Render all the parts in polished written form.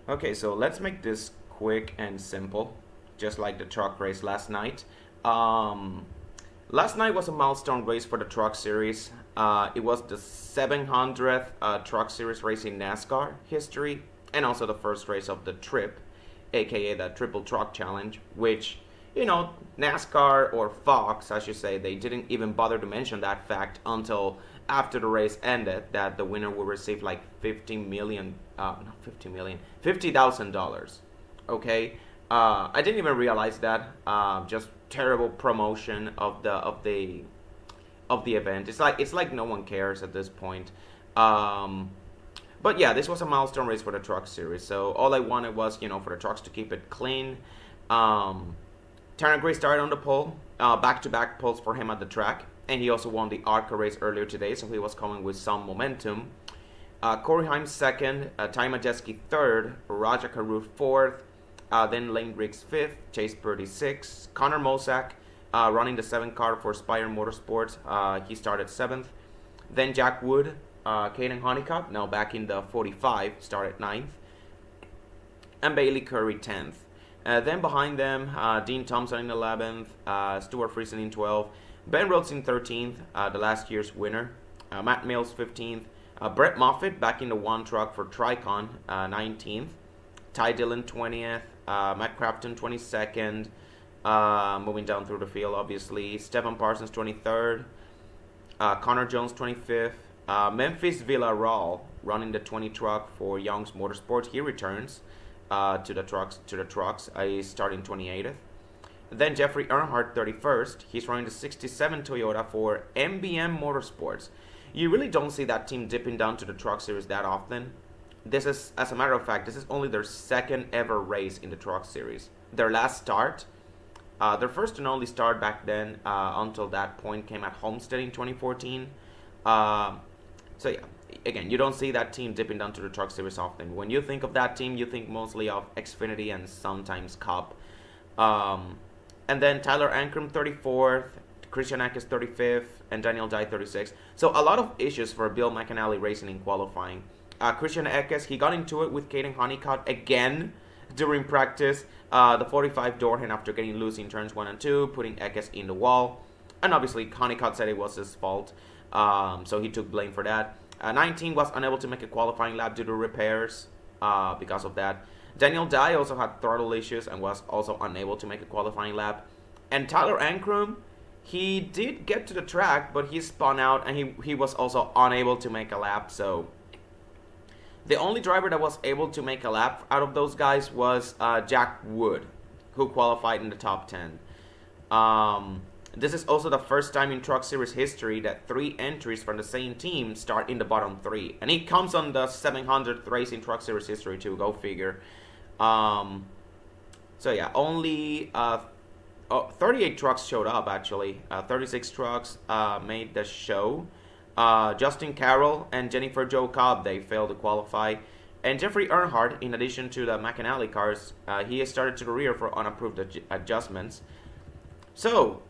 Okay, so let's make this quick and simple, just like the truck race last night. Um, Last night was a milestone race for the truck series. It was the 700th truck series race in NASCAR history, and also the first race of the trip, aka the Triple Truck Challenge, which, NASCAR or Fox, I should say, they didn't even bother to mention that fact until after the race ended, that the winner will receive like 50 million, not 50 million, $50,000. Okay, I didn't even realize that. Just terrible promotion of the event. It's like no one cares at this point. Um, but yeah, this was a milestone race for the truck series. So all I wanted was, for the trucks to keep it clean. Um, Tanner Gray started on the pole, back-to-back poles for him at the track, and he also won the ARCA race earlier today, so he was coming with some momentum. Corey Heim second, Ty Majeski third, Raja Karur fourth, then Lane Briggs fifth, Chase Purdy sixth, Connor Mosak running the seventh car for Spire Motorsports. He started seventh. Then Jack Wood, Caden Honeycutt, now back in the 45, started ninth, and Bailey Curry 10th. Then behind them, Dean Thompson in 11th, Stuart Friesen in 12th, Ben Rhodes in 13th, the last year's winner, Matt Mills 15th, Brett Moffitt back in the one truck for Tricon 19th, Ty Dillon 20th, Matt Crafton 22nd, moving down through the field obviously, Stephen Parsons 23rd, Connor Jones 25th, Memphis Villarreal running the 20 truck for Young's Motorsports. He returns to the trucks. He's starting 28th. Then Jeffrey Earnhardt 31st. He's running the 67 Toyota for MBM Motorsports. You really don't see that team dipping down to the truck series that often. This is, as a matter of fact, this is only their second ever race in the truck series. Their last start, their first and only start back then until that point came at Homestead in 2014. So yeah, again, you don't see that team dipping down to the truck series often. When you think of that team, you think mostly of Xfinity and sometimes Cup. And then Tyler Ankrum 34th, Christian Eckes 35th, and Daniel Dye 36th. So a lot of issues for Bill McAnally Racing in qualifying. Christian Eckes, he got into it with Caden Honeycutt again during practice. The 45 door him after getting loose in turns 1 and 2, putting Eckes in the wall. And obviously, Honeycutt said it was his fault, so he took blame for that. 19 was unable to make a qualifying lap due to repairs because of that. Daniel Dye also had throttle issues and was also unable to make a qualifying lap. And Tyler Ankrum, he did get to the track, but he spun out and he was also unable to make a lap. So the only driver that was able to make a lap out of those guys was Jack Wood, who qualified in the top 10. This is also the first time in Truck Series history that 3 entries from the same team start in the bottom 3. And it comes on the 700th race in Truck Series history too, go figure. So yeah, only 38 trucks showed up actually. 36 trucks made the show. Justin Carroll and Jennifer Jo Cobb, they failed to qualify. And Jeffrey Earnhardt, in addition to the McAnally cars, he has started to the rear for unapproved adjustments. So,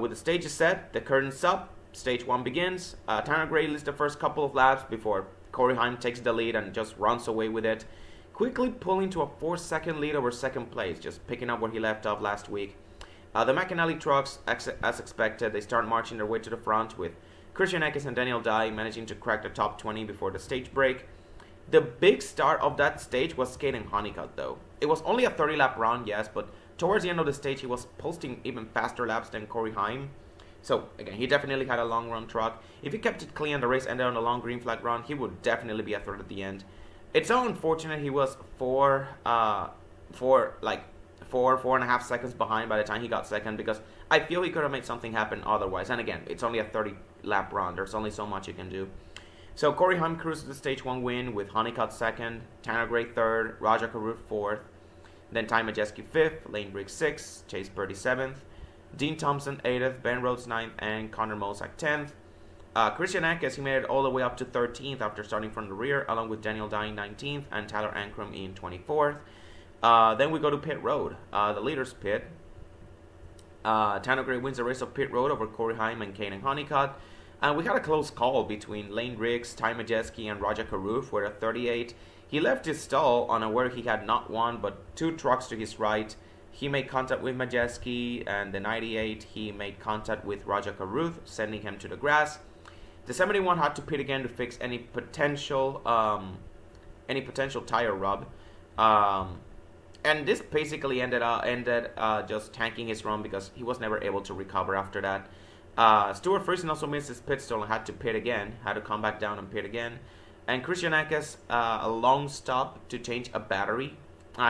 with the stages set, the curtains up, stage 1 begins. Tanner Gray leads the first couple of laps before Corey Heim takes the lead and just runs away with it, quickly pulling to a 4-second lead over second place, just picking up where he left off last week. The McAnally trucks, as expected, they start marching their way to the front with Christian Eckes and Daniel Dye managing to crack the top 20 before the stage break. The big star of that stage was Caden Honeycutt though. It was only a 30-lap run, yes, but towards the end of the stage, he was posting even faster laps than Corey Heim. So, again, he definitely had a long run truck. If he kept it clean and the race ended on a long green flag run, he would definitely be a threat at the end. It's so unfortunate he was 4.5 seconds behind by the time he got second, because I feel he could have made something happen otherwise. And again, it's only a 30-lap run. There's only so much you can do. So, Corey Heim cruised the stage 1 win with Honeycutt second, Tanner Gray third, Raja Karur fourth, then Ty Majeski 5th, Lane Briggs 6th, Chase Purdy 7th, Dean Thompson 8th, Ben Rhodes 9th, and Connor Mosak 10th. Christian Eckes, he made it all the way up to 13th after starting from the rear, along with Daniel Dye 19th and Tyler Ankrum in 24th. Then we go to pit road, the leaders pit. Tanner Gray wins the race of pit road over Corey Heim and Caden Honeycutt. And we had a close call between Lane Riggs, Ty Majeski, and Raja Karuf, where at 38, he left his stall unaware he had not one but two trucks to his right. He made contact with Majeski, and the 98, he made contact with Raja Karuf, sending him to the grass. The 71 had to pit again to fix any potential tire rub. And this basically ended just tanking his run because he was never able to recover after that. Stuart Friesen also missed his pit stall and had to pit again, had to come back down and pit again. And Christian Eckes, a long stop to change a battery.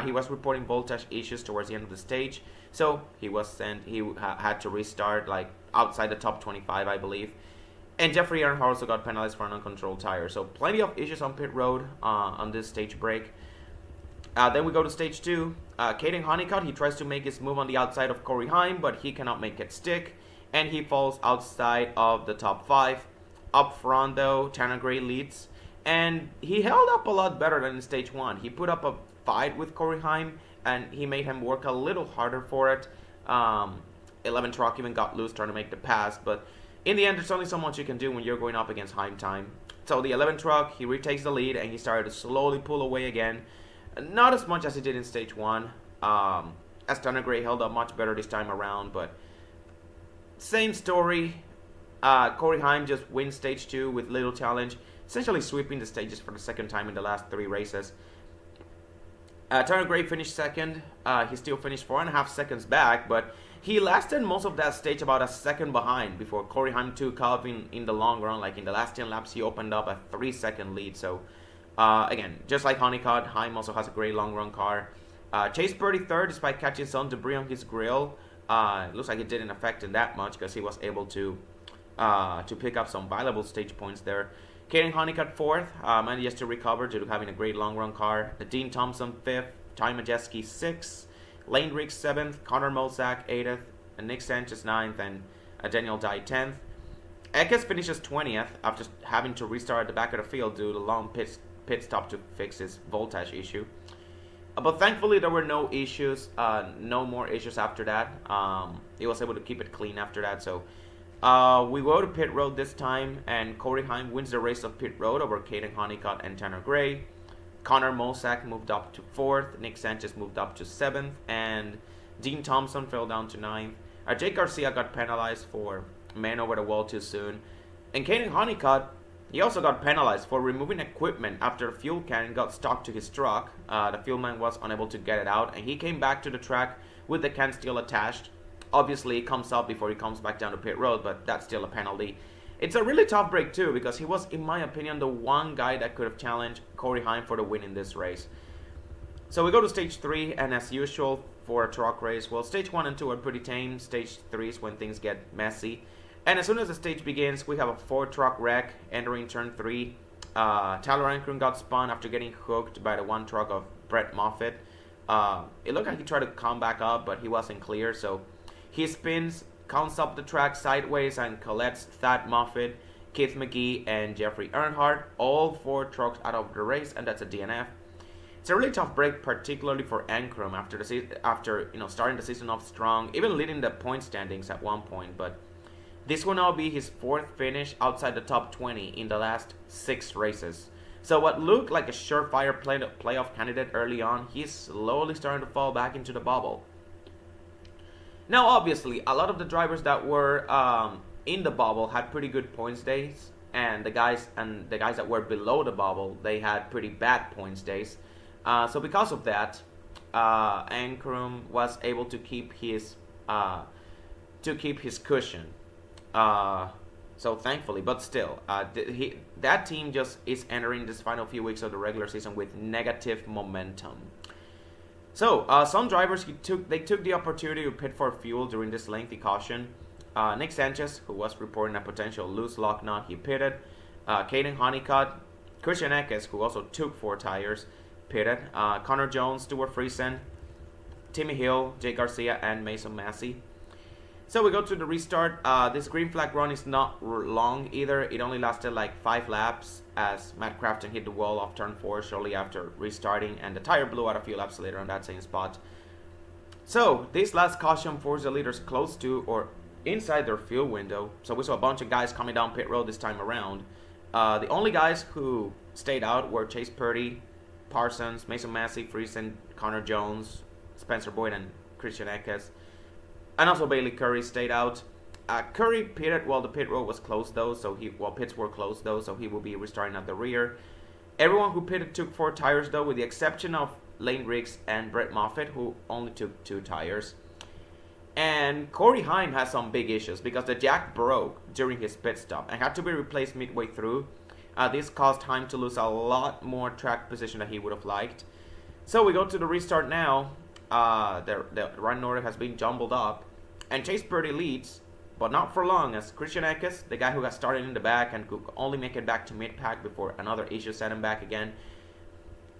He was reporting voltage issues towards the end of the stage, so he was sent. He had to restart like outside the top 25, I believe. And Jeffrey Earnhardt also got penalized for an uncontrolled tire. So plenty of issues on pit road on this stage break. Then we go to stage 2. Caden Honeycutt, he tries to make his move on the outside of Corey Heim, but he cannot make it stick. And he falls outside of the top 5. Up front though, Tanner Gray leads. And he held up a lot better than in stage 1. He put up a fight with Corey Heim, and he made him work a little harder for it. 11 truck even got loose trying to make the pass, but in the end, there's only so much you can do when you're going up against Heim time. So the 11 truck, he retakes the lead, and he started to slowly pull away again. Not as much as he did in stage 1, as Tanner Gray held up much better this time around, but same story. Corey Heim just wins stage 2 with little challenge, essentially sweeping the stages for the second time in the last 3 races. Tanner Gray finished second. He still finished 4.5 seconds back, but he lasted most of that stage about a second behind before Corey Heim took off in the long run. Like in the last 10 laps, he opened up a 3-second lead. So, again, just like Honeycutt, Heim also has a great long run car. Chase Purdy third despite catching some debris on his grill. It looks like it didn't affect him that much because he was able to pick up some valuable stage points there. Caden Honeycutt fourth, managed to recover due to having a great long run car. Dean Thompson fifth, Ty Majeski sixth, Lane Riggs 7th, Connor Mosack 8th, and Nick Sanchez 9th, and Daniel Dye 10th. Eckes finishes 20th after having to restart at the back of the field due to the long pit stop to fix his voltage issue. But thankfully there were no issues, no more issues after that. He was able to keep it clean after that. So we go to pit road this time, and Corey Heim wins the race of pit road over Caden Honeycutt and Tanner Gray. Connor Mosack moved up to 4th, Nick Sanchez moved up to 7th, and Dean Thompson fell down to 9th. Jake Garcia got penalized for man over the wall too soon. And Caden Honeycutt, he also got penalized for removing equipment after a fuel can got stuck to his truck. The fuel man was unable to get it out, and he came back to the track with the can still attached. Obviously, it comes up before he comes back down to pit road, but that's still a penalty. It's a really tough break too, because he was, in my opinion, the one guy that could have challenged Corey Heim for the win in this race. So we go to stage 3, and as usual for a truck race, well, stage 1 and 2 are pretty tame. Stage 3 is when things get messy. And as soon as the stage begins, we have a 4-truck wreck entering turn 3. Tyler Ankrum got spun after getting hooked by the 1 truck of Brett Moffitt. It looked like he tried to come back up, but he wasn't clear, so he spins, counts up the track sideways, and collects Thad Moffitt, Keith McGee, and Jeffrey Earnhardt, all 4 trucks out of the race, and that's a DNF. It's a really tough break, particularly for Ankrum after starting the season off strong, even leading the point standings at one point. But this will now be his 4th finish outside the top 20 in the last 6 races. So what looked like a surefire playoff candidate early on, he's slowly starting to fall back into the bubble. Now, obviously, a lot of the drivers that were in the bubble had pretty good points days, and the guys that were below the bubble, they had pretty bad points days. So because of that, Ankrum was able to keep his cushion. So thankfully, but still, that team just is entering this final few weeks of the regular season with negative momentum. So, some drivers, they took the opportunity to pit for fuel during this lengthy caution. Nick Sanchez, who was reporting a potential loose lock nut, he pitted. Caden Honeycutt, Christian Eckes, who also took 4 tires, pitted. Connor Jones, Stuart Friesen, Timmy Hill, Jake Garcia, and Mason Massey. So we go to the restart. This green flag run is not long either. It only lasted like 5 laps as Matt Crafton hit the wall off turn 4 shortly after restarting, and the tire blew out a few laps later on that same spot. So this last caution forced the leaders close to, or inside their fuel window. So we saw a bunch of guys coming down pit road this time around. The only guys who stayed out were Chase Purdy, Parsons, Mason Massey, Friesen, Connor Jones, Spencer Boyd, and Christian Eckes. And also Bailey Curry stayed out. Curry pitted while the pit road was closed though, while pits were closed though, so he will be restarting at the rear. Everyone who pitted took 4 tires though, with the exception of Lane Riggs and Brett Moffitt, who only took 2 tires. And Corey Heim has some big issues because the jack broke during his pit stop and had to be replaced midway through. This caused Heim to lose a lot more track position than he would have liked. So we go to the restart now. The run order has been jumbled up, and Chase Purdy leads, but not for long, as Christian Eckes, the guy who got started in the back and could only make it back to mid-pack before another issue set him back again.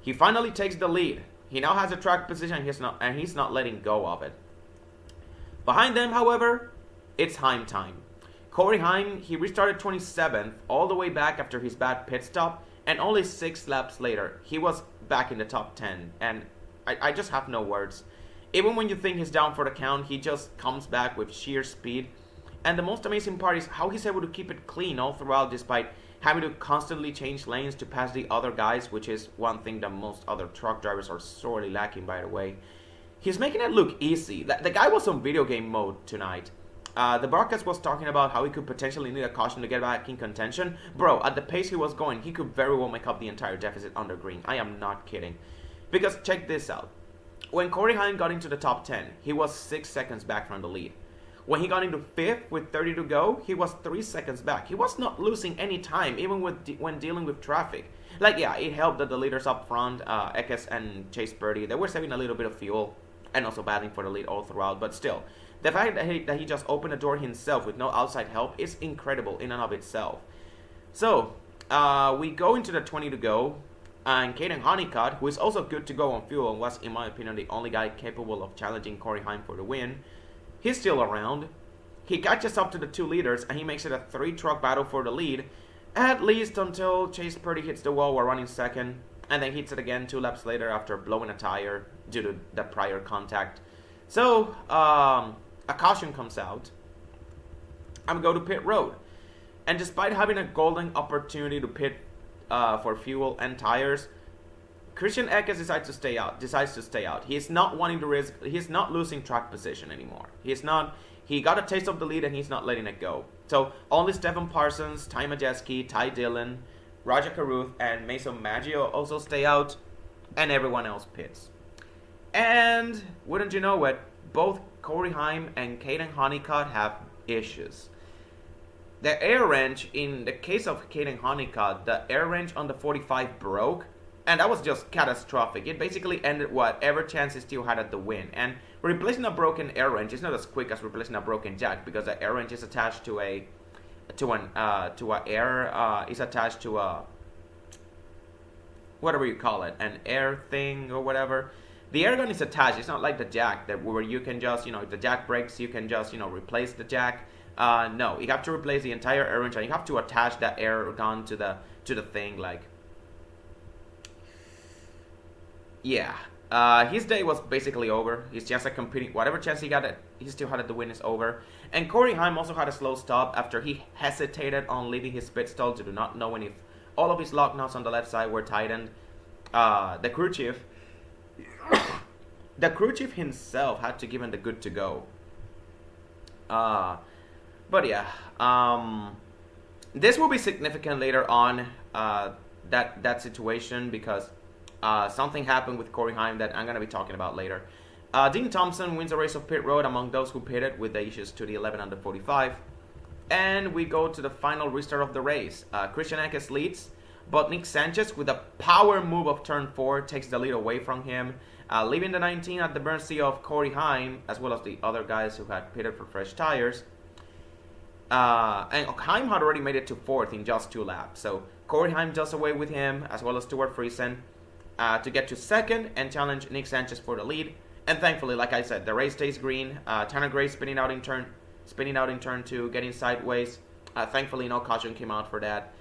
He finally takes the lead. He now has a track position, and he's not letting go of it. Behind them, however, it's Heim time. Corey Heim, he restarted 27th all the way back after his bad pit stop, and only 6 laps later, he was back in the top 10, and I just have no words. Even when you think he's down for the count, he just comes back with sheer speed. And the most amazing part is how he's able to keep it clean all throughout, despite having to constantly change lanes to pass the other guys, which is one thing that most other truck drivers are sorely lacking, by the way. He's making it look easy. The guy was on video game mode tonight. The broadcast was talking about how he could potentially need a caution to get back in contention. Bro, at the pace he was going, he could very well make up the entire deficit under green. I am not kidding. Because check this out. When Corey Heim got into the top 10, he was 6 seconds back from the lead. When he got into 5th with 30 to go, he was 3 seconds back. He was not losing any time, even when dealing with traffic. Like, yeah, it helped that the leaders up front, Eckes and Chase Purdy, they were saving a little bit of fuel and also battling for the lead all throughout. But still, the fact that he just opened the door himself with no outside help is incredible in and of itself. So, we go into the 20 to go. And Caden Honeycutt, who is also good to go on fuel and was, in my opinion, the only guy capable of challenging Corey Heim for the win, he's still around. He catches up to the 2 leaders, and he makes it a 3-truck battle for the lead, at least until Chase Purdy hits the wall while running second, and then hits it again 2 laps later after blowing a tire due to the prior contact. So, a caution comes out. I'm going to pit road. And despite having a golden opportunity to pit for fuel and tires, Christian Eckes decides to stay out. He's not wanting to risk. He's not losing track position anymore. He got a taste of the lead and he's not letting it go. So only Stephen Parsons, Ty Majeski, Ty Dillon, Roger Caruth, and Mason Maggio also stay out, and everyone else pits. And wouldn't you know it, both Corey Heim and Caden Honeycutt have issues. The air wrench, in the case of Caden Honeycutt, the air wrench on the 45 broke, and that was just catastrophic. It basically ended whatever chance he still had at the win. And replacing a broken air wrench is not as quick as replacing a broken jack, because the air wrench is attached to a whatever you call it, an air thing or whatever. The air gun is attached. It's not like the jack where you can just, if the jack breaks, you can just, replace the jack. No, you have to replace the entire air wrench, and you have to attach that air gun to the thing. Like, yeah, his day was basically over. His chance at competing, whatever chance he still had at the win is over. And Corey Heim also had a slow stop after he hesitated on leaving his pit stall due to not knowing if all of his lock nuts on the left side were tightened. The crew chief himself had to give him the good to go. But yeah, this will be significant later on, that situation, because something happened with Corey Heim that I'm going to be talking about later. Dean Thompson wins the race of pit road among those who pitted, with the issues to the 11 under 45. And we go to the final restart of the race. Christian Eckes leads, but Nick Sanchez, with a power move of turn 4, takes the lead away from him, leaving the 19 at the mercy of Corey Heim, as well as the other guys who had pitted for fresh tires. And Heim had already made it to 4th in just 2 laps, so Corey Heim does away with him, as well as Stuart Friesen, to get to 2nd and challenge Nick Sanchez for the lead. And thankfully, like I said, the race stays green. Tanner Gray spinning out in turn 2, getting sideways. Thankfully, no caution came out for that.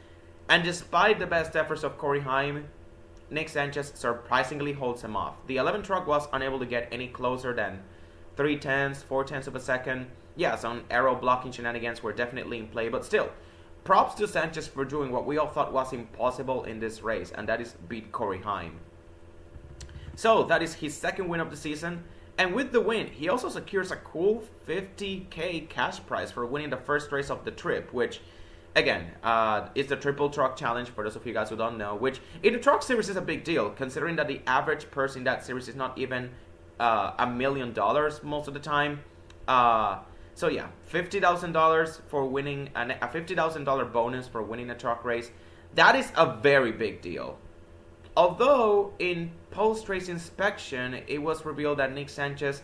And despite the best efforts of Corey Heim, Nick Sanchez surprisingly holds him off. The 11 truck was unable to get any closer than 0.3, 0.4 of a second. yeah, some arrow blocking shenanigans were definitely in play, but still, props to Sanchez for doing what we all thought was impossible in this race, and that is beat Corey Heim. So that is his second win of the season, and with the win, he also secures a cool 50k cash prize for winning the first race of the trip, which, again, is the Triple Truck Challenge, for those of you guys who don't know, which in the truck series is a big deal, considering that the average person in that series is not even $1 million most of the time. So yeah, $50,000 for winning, a $50,000 bonus for winning a truck race. That is a very big deal. Although in post-race inspection, it was revealed that Nick Sanchez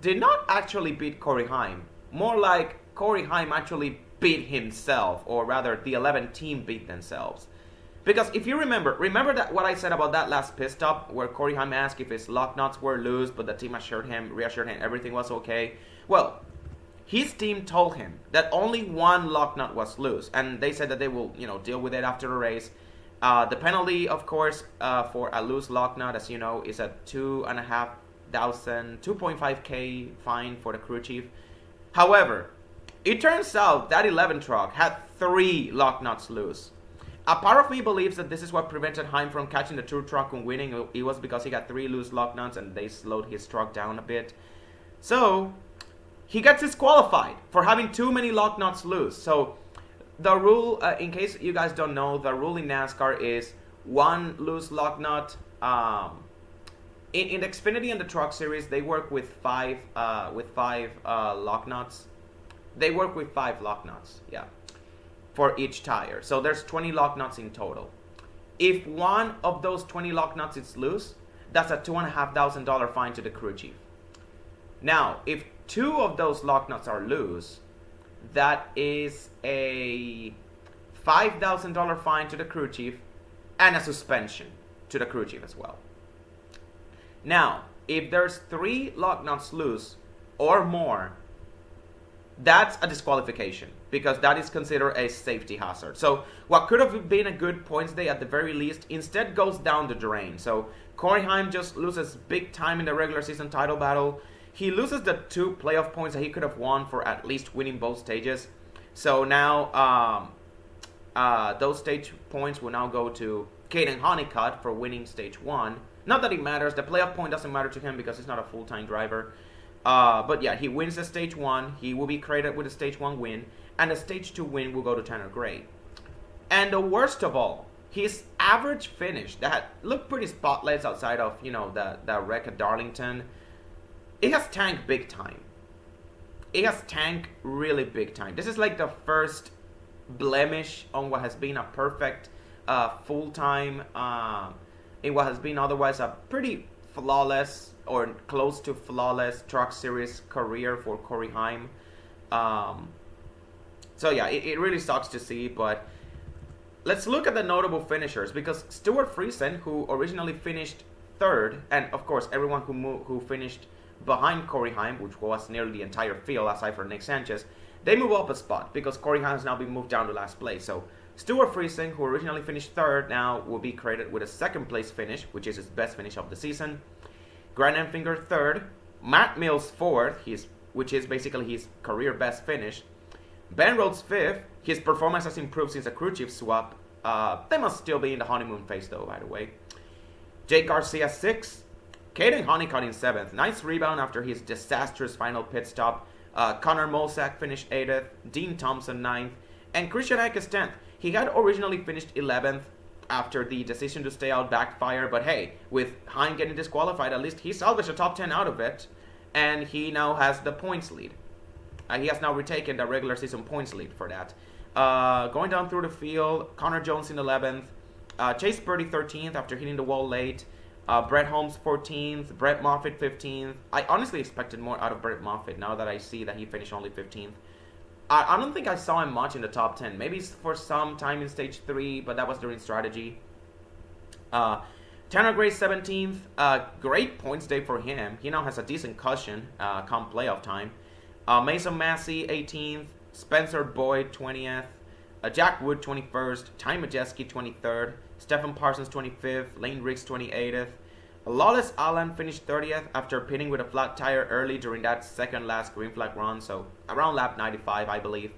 did not actually beat Corey Heim. More like Corey Heim actually beat himself, or rather the 11 team beat themselves. Because if you remember that what I said about that last pit stop where Corey Heim asked if his lock nuts were loose, but the team reassured him everything was okay. Well, his team told him that only one lock nut was loose, and they said that they will, deal with it after the race. The penalty, of course, for a loose lock nut, as you know, is a $2,500 fine for the crew chief. However, it turns out that 11 truck had 3 lock nuts loose. A part of me believes that this is what prevented Heim from catching the 2 truck and winning. It was because he got 3 loose lock nuts and they slowed his truck down a bit. So he gets disqualified for having too many lock nuts loose. So the rule, in case you guys don't know, the rule in NASCAR is 1 loose lock nut. In the Xfinity and the Truck Series, they work with 5 lock nuts. They work with 5 lock nuts, yeah, for each tire. So there's 20 lock nuts in total. If one of those 20 lock nuts is loose, that's a $2,500 fine to the crew chief. Now, if 2 of those lock nuts are loose, that is a $5,000 fine to the crew chief and a suspension to the crew chief as well. Now, if there's 3 lock nuts loose or more, that's a disqualification because that is considered a safety hazard. So what could have been a good points day at the very least instead goes down the drain. So Corey Heim just loses big time in the regular season title battle. He loses the 2 playoff points that he could have won for at least winning both stages. So now those stage points will now go to Caden Honeycutt for winning stage 1. Not that it matters. The playoff point doesn't matter to him because he's not a full-time driver. But yeah, he wins the stage 1. He will be credited with a stage 1 win. And the stage 2 win will go to Tanner Gray. And the worst of all, his average finish that looked pretty spotless outside of, the wreck at Darlington, it has tanked big time. It has tanked really big time. This is like the first blemish on what has been a perfect full-time, in what has been otherwise a pretty flawless or close to flawless truck series career for Corey Heim. So yeah, it really sucks to see, but let's look at the notable finishers, because Stuart Friesen, who originally finished 3rd, and of course everyone who finished behind Corey Heim, which was nearly the entire field aside from Nick Sanchez, they move up a spot because Corey Heim has now been moved down to last place. So Stuart Friesen, who originally finished 3rd, now will be credited with a 2nd place finish, which is his best finish of the season. Grant Enfinger 3rd, Matt Mills 4th, which is basically his career best finish. Ben Rhodes 5th, his performance has improved since the crew chief swap. They must still be in the honeymoon phase though, by the way. Jake Garcia 6th, Caden Honeycutt in 7th. Nice rebound after his disastrous final pit stop. Connor Molsack finished 8th, Dean Thompson 9th, and Christian Eckes 10th. He had originally finished 11th after the decision to stay out backfired, but hey, with Heim getting disqualified, at least he salvaged a top 10 out of it, and he now has the points lead. He has now retaken the regular season points lead for that. Going down through the field, Connor Jones in 11th, Chase Purdy 13th after hitting the wall late, Brett Holmes 14th, Brett Moffitt 15th. I honestly expected more out of Brett Moffitt now that I see that he finished only 15th. I don't think I saw him much in the top 10. Maybe for some time in stage 3, but that was during strategy. Tanner Gray 17th. Great points day for him. He now has a decent cushion come playoff time. Mason Massey 18th. Spencer Boyd 20th. Jack Wood 21st. Ty Majeski 23rd. Stephen Parsons 25th. Lane Riggs 28th. Lawless Alan finished 30th after pitting with a flat tire early during that second last green flag run, so around lap 95, I believe.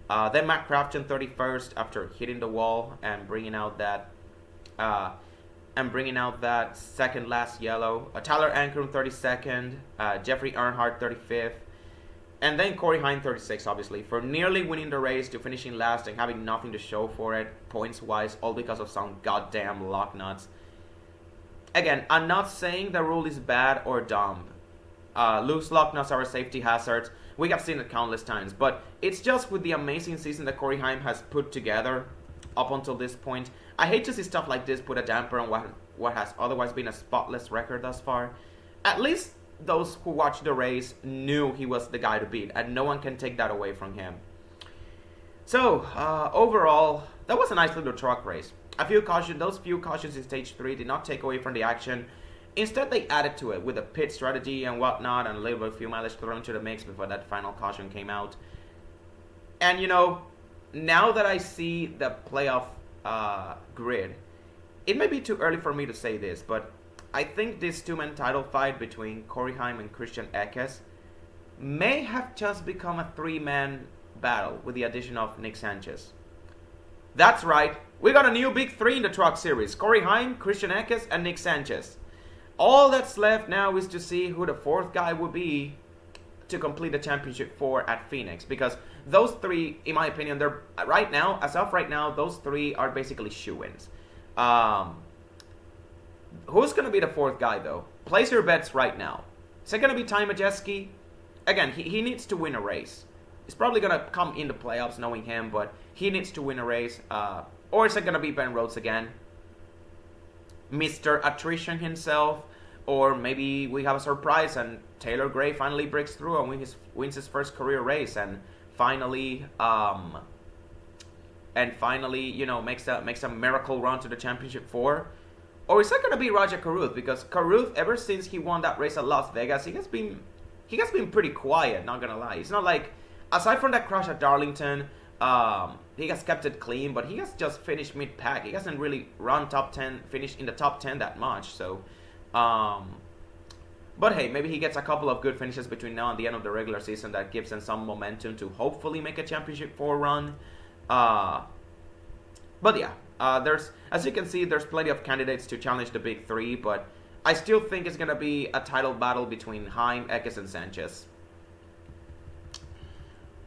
Then Matt Crafton 31st after hitting the wall and bringing out that second last yellow. Tyler Ankrum 32nd, Jeffrey Earnhardt 35th, and then Corey Heim 36th, obviously, for nearly winning the race to finishing last and having nothing to show for it points-wise, all because of some goddamn lock nuts. Again, I'm not saying the rule is bad or dumb. Loose lock nuts are a safety hazard. We have seen it countless times, but it's just with the amazing season that Corey Heim has put together up until this point. I hate to see stuff like this put a damper on what has otherwise been a spotless record thus far. At least those who watched the race knew he was the guy to beat, and no one can take that away from him. So, overall, that was a nice little truck race. Those few cautions in stage 3 did not take away from the action. Instead, they added to it with a pit strategy and whatnot, and a little bit of fuel mileage thrown into the mix before that final caution came out. And you know, now that I see the playoff grid, it may be too early for me to say this, but I think this two-man title fight between Corey Heim and Christian Eckes may have just become a three-man battle with the addition of Nick Sanchez. That's right, we got a new big three in the truck series: Corey Heim, Christian Eckes, and Nick Sanchez. All that's left now is to see who the fourth guy would be to complete the championship 4 at Phoenix, because those three, in my opinion, they're right now, as of right now, those three are basically shoo-ins. Who's going to be the fourth guy, though? Place your bets right now. Is it going to be Ty Majeski? Again, he needs to win a race. It's probably going to come in the playoffs, knowing him, but he needs to win a race. Or is it going to be Ben Rhodes again? Mr. Attrition himself? Or maybe we have a surprise and Taylor Gray finally breaks through and wins his first career race and finally, you know, makes a miracle run to the championship 4. Or is that going to be Roger Caruth? Because Caruth, ever since he won that race at Las Vegas, he has been pretty quiet, not gonna lie. It's not like, aside from that crash at Darlington, he has kept it clean, but he has just finished mid-pack. He hasn't really run top 10, finished in the top 10 that much. So, but hey, maybe he gets a couple of good finishes between now and the end of the regular season that gives him some momentum to hopefully make a championship 4 run. But yeah. As you can see, there's plenty of candidates to challenge the big three, but I still think it's going to be a title battle between Heim, Eckes, and Sanchez.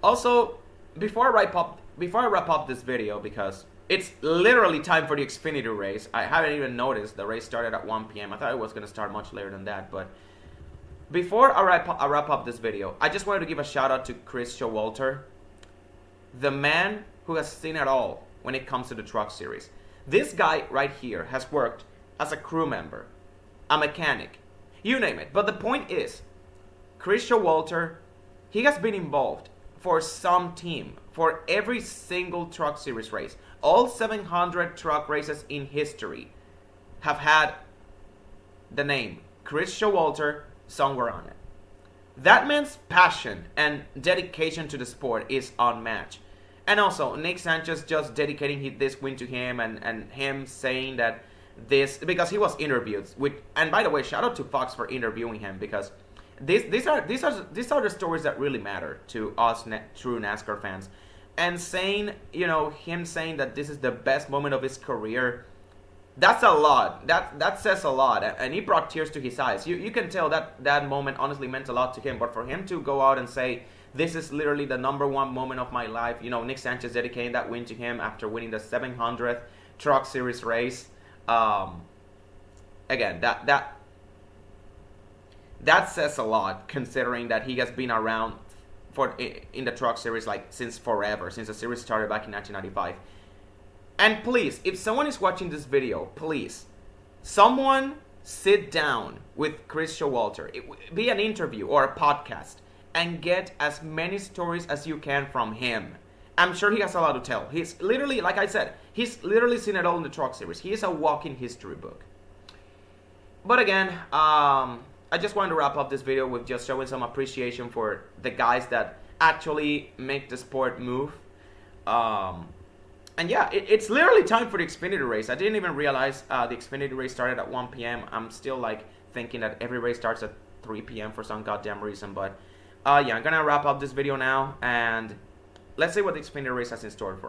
Also, before I wrap up this video, because it's literally time for the Xfinity race. I haven't even noticed the race started at 1 p.m. I thought it was going to start much later than that, but before I wrap up this video, I just wanted to give a shout out to Chris Showalter, the man who has seen it all when it comes to the truck series. This guy right here has worked as a crew member, a mechanic, you name it. But the point is, Chris Showalter, he has been involved for some team for every single truck series race. All 700 truck races in history have had the name Chris Showalter somewhere on it. That man's passion and dedication to the sport is unmatched. And also, Nick Sanchez just dedicating this win to him and him saying that this, because he was interviewed with, and by the way, shout out to Fox for interviewing him, because these are the stories that really matter to us true NASCAR fans. And saying, you know, him saying that this is the best moment of his career, that's a lot. That says a lot, and he brought tears to his eyes. You can tell that moment honestly meant a lot to him. But for him to go out and say, this is literally the #1 moment of my life. You know, Nick Sanchez dedicating that win to him after winning the 700th Truck Series race. Again, that says a lot, considering that he has been around in the Truck Series like since forever, since the series started back in 1995. And please, if someone is watching this video, please, someone sit down with Chris Showalter. Be an interview or a podcast, and get as many stories as you can from him. I'm sure he has a lot to tell. He's literally, like I said, he's literally seen it all in the Truck Series. He is a walking history book. But again, I just wanted to wrap up this video with just showing some appreciation for the guys that actually make the sport move. And yeah, it's literally time for the Xfinity race. I didn't even realize the Xfinity race started at 1 p.m. I'm still like thinking that every race starts at 3 p.m. for some goddamn reason. But yeah, I'm gonna wrap up this video now, and let's see what the Xfinity race has in store for us.